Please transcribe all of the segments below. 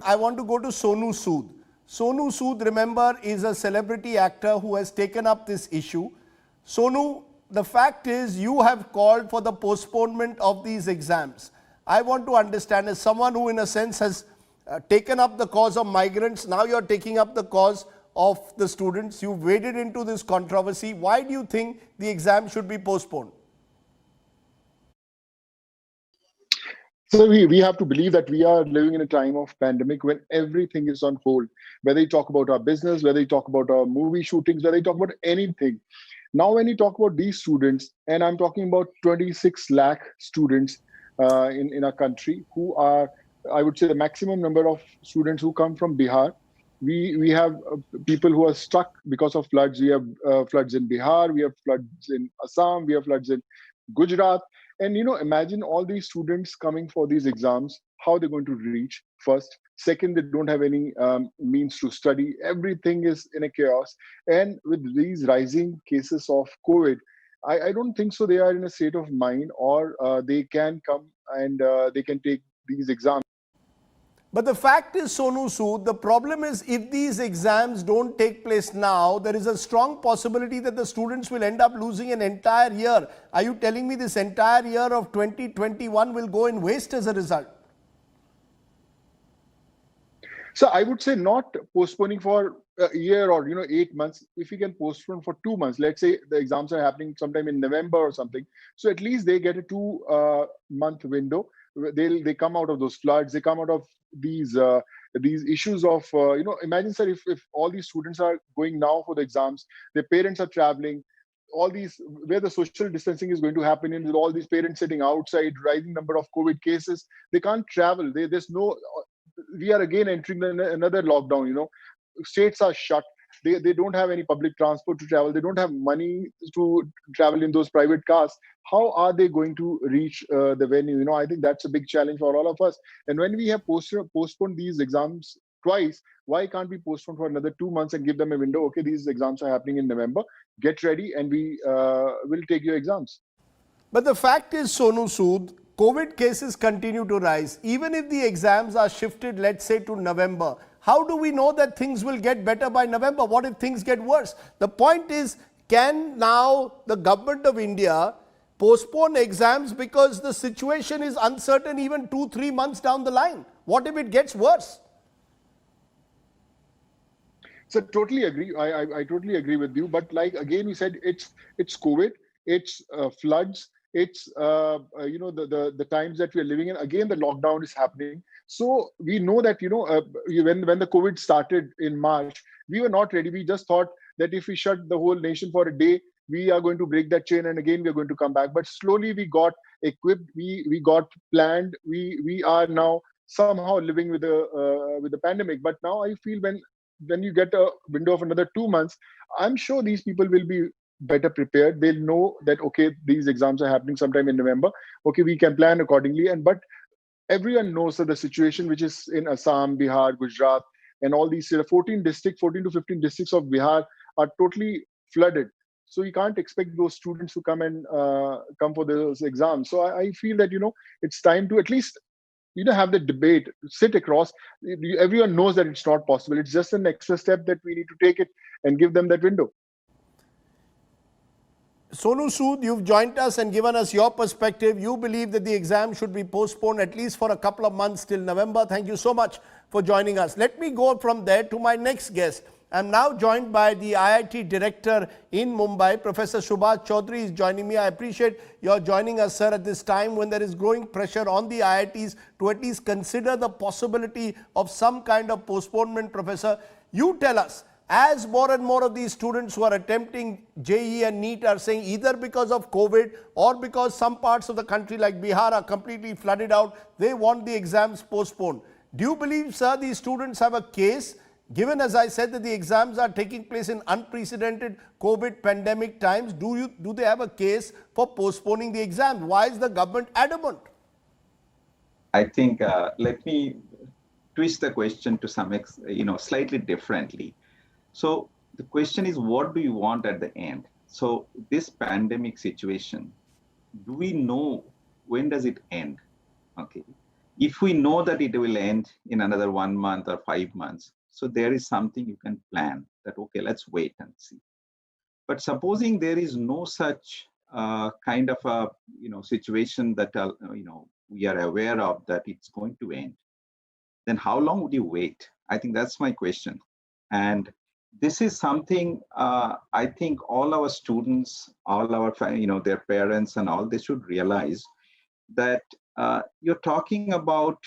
I want to go to Sonu Sood. Sonu Sood, remember, is a celebrity actor who has taken up this issue. Sonu, the fact is you have called for the postponement of these exams. I want to understand, as someone who in a sense has taken up the cause of migrants, now you're taking up the cause of the students. You've waded into this controversy. Why do you think the exam should be postponed? So we have to believe that we are living in a time of pandemic when everything is on hold. Whether you talk about our business, whether you talk about our movie shootings, whether you talk about anything. Now, when you talk about these students, and I'm talking about 26 lakh students in our country who are, I would say, the maximum number of students who come from Bihar. We have people who are stuck because of floods. We have floods in Bihar, we have floods in Assam, we have floods in Gujarat. And imagine all these students coming for these exams, how they're going to reach first. Second, they don't have any means to study. Everything is in a chaos. And with these rising cases of COVID, I don't think so they are in a state of mind, or they can come and they can take these exams. But the fact is, Sonu Sood, the problem is if these exams don't take place now, there is a strong possibility that the students will end up losing an entire year. Are you telling me this entire year of 2021 will go in waste as a result? So I would say not postponing for a year or 8 months. If we can postpone for 2 months, let's say the exams are happening sometime in November or something, so at least they get a 2 month window. They come out of those floods. They come out of these issues of imagine, sir, if all these students are going now for the exams, their parents are traveling, all these where the social distancing is going to happen, and with all these parents sitting outside, rising number of COVID cases, they can't travel. There's no. We are again entering another lockdown. States are shut. They don't have any public transport to travel. They don't have money to travel in those private cars. How are they going to reach the venue? I think that's a big challenge for all of us. And when we have postponed these exams twice, why can't we postpone for another 2 months and give them a window? Okay, these exams are happening in November. Get ready, and we will take your exams. But the fact is, Sonu Sood, COVID cases continue to rise. Even if the exams are shifted, let's say, to November, how do we know that things will get better by November? What if things get worse? The point is, can now the government of India postpone exams because the situation is uncertain even 2-3 months down the line? What if it gets worse? So totally agree. I totally agree with you. But like again, we said it's COVID, it's floods, it's the times that we are living in. Again, the lockdown is happening. So we know that when the COVID started in March, we were not ready. We just thought that if we shut the whole nation for a day, we are going to break that chain, and again we are going to come back. But slowly we got equipped, we got planned. We are now somehow living with the pandemic. But now I feel when you get a window of another 2 months, I'm sure these people will be better prepared. They'll know that, okay, these exams are happening sometime in November. Okay, we can plan accordingly. But everyone knows that the situation which is in Assam, Bihar, Gujarat, and all these 14 to 15 districts of Bihar are totally flooded. So you can't expect those students to come and come for those exams. So I feel that it's time to at least have the debate, sit across. Everyone knows that it's not possible. It's just an extra step that we need to take it and give them that window. Sonu Sood, you've joined us and given us your perspective. You believe that the exam should be postponed at least for a couple of months till November. Thank you so much for joining us. Let me go from there to my next guest. I'm now joined by the IIT director in Mumbai, Professor Subhash Chaudhary is joining me. I appreciate your joining us, sir, at this time when there is growing pressure on the IITs to at least consider the possibility of some kind of postponement. Professor, you tell us, as more and more of these students who are attempting JEE and NEET are saying either because of COVID or because some parts of the country like Bihar are completely flooded out, they want the exams postponed. Do you believe, sir, these students have a case? Given, as I said, that the exams are taking place in unprecedented COVID pandemic times, do they have a case for postponing the exams? Why is the government adamant? I think let me twist the question to slightly differently. So the question is, what do you want at the end? So this pandemic situation, do we know when does it end? Okay. If we know that it will end in another 1 month or 5 months, so there is something you can plan that, okay, let's wait and see. But supposing there is no such kind of a situation that we are aware of that it's going to end, then how long would you wait? I think that's my question. And this is something I think all our students, all our their parents and all, they should realize that you're talking about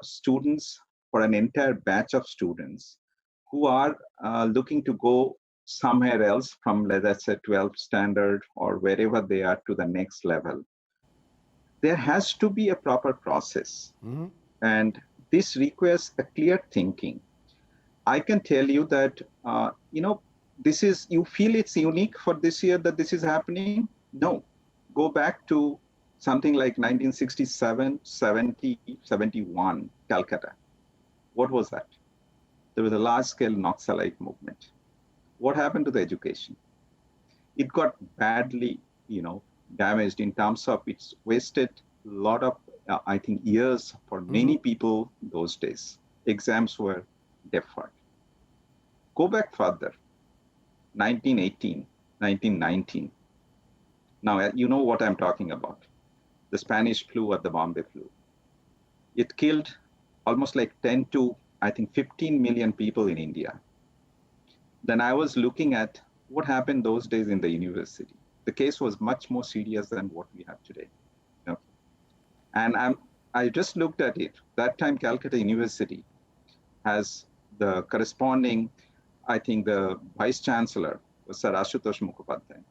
students, for an entire batch of students who are looking to go somewhere else from, let's say, 12th standard or wherever they are to the next level. There has to be a proper process. Mm-hmm. And this requires a clear thinking. I can tell you that, this is, you feel it's unique for this year that this is happening? No. Go back to something like 1967, 70, 71, Calcutta. What was that? There was a large-scale Naxalite movement. What happened to the education? It got badly, damaged in terms of it's wasted a lot of, I think, years for many people those days. Exams were deferred. Go back further, 1918, 1919. Now, you know what I'm talking about. The Spanish flu or the Bombay flu. It killed almost like 10 to, I think, 15 million people in India. Then I was looking at what happened those days in the university. The case was much more serious than what we have today. Okay. And I just looked at it. That time, Calcutta University has the corresponding, I think the Vice Chancellor was Sir Ashutosh Mukhopadhyay.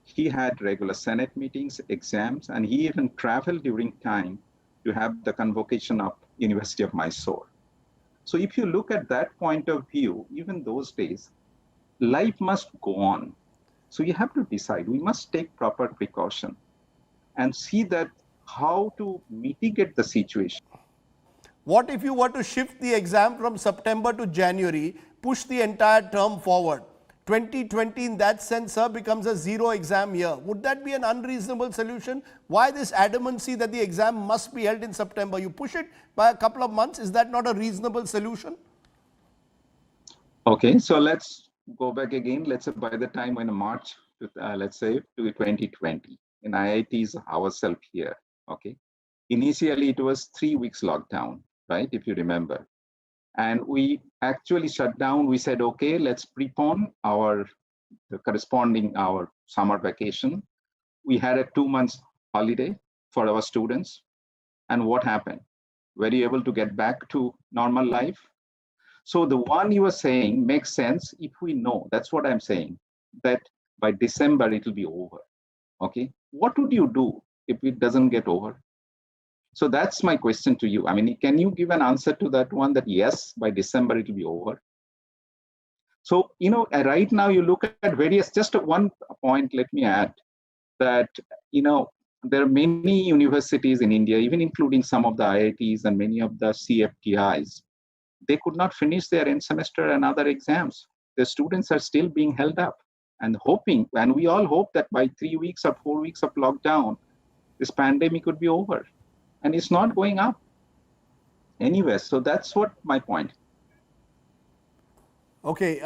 He had regular Senate meetings, exams, and he even traveled during time to have the convocation of University of Mysore. So if you look at that point of view, even those days, life must go on. So you have to decide, we must take proper precaution and see that how to mitigate the situation. What if you were to shift the exam from September to January, push the entire term forward? 2020 in that sense, sir, becomes a zero exam year. Would that be an unreasonable solution? Why this adamancy that the exam must be held in September? You push it by a couple of months. Is that not a reasonable solution? Okay, so let's go back again. Let's say by the time when March, let's say to 2020, in IITs ourselves here, okay. Initially, it was 3 weeks lockdown, right? If you remember. And we actually shut down. We said, okay, let's prepone our summer vacation. We had a 2 months holiday for our students. And what happened? Were you able to get back to normal life? So the one you were saying makes sense if we know, that's what I'm saying, that by December, it will be over, okay? What would you do if it doesn't get over? So that's my question to you. I mean, can you give an answer to that one that yes, by December it will be over? So, right now you look at various, just one point, let me add that, there are many universities in India, even including some of the IITs and many of the CFTIs, they could not finish their end semester and other exams. The students are still being held up and hoping, and we all hope that by 3 weeks or 4 weeks of lockdown, this pandemic would be over. And it's not going up anywhere. So that's what my point. Okay.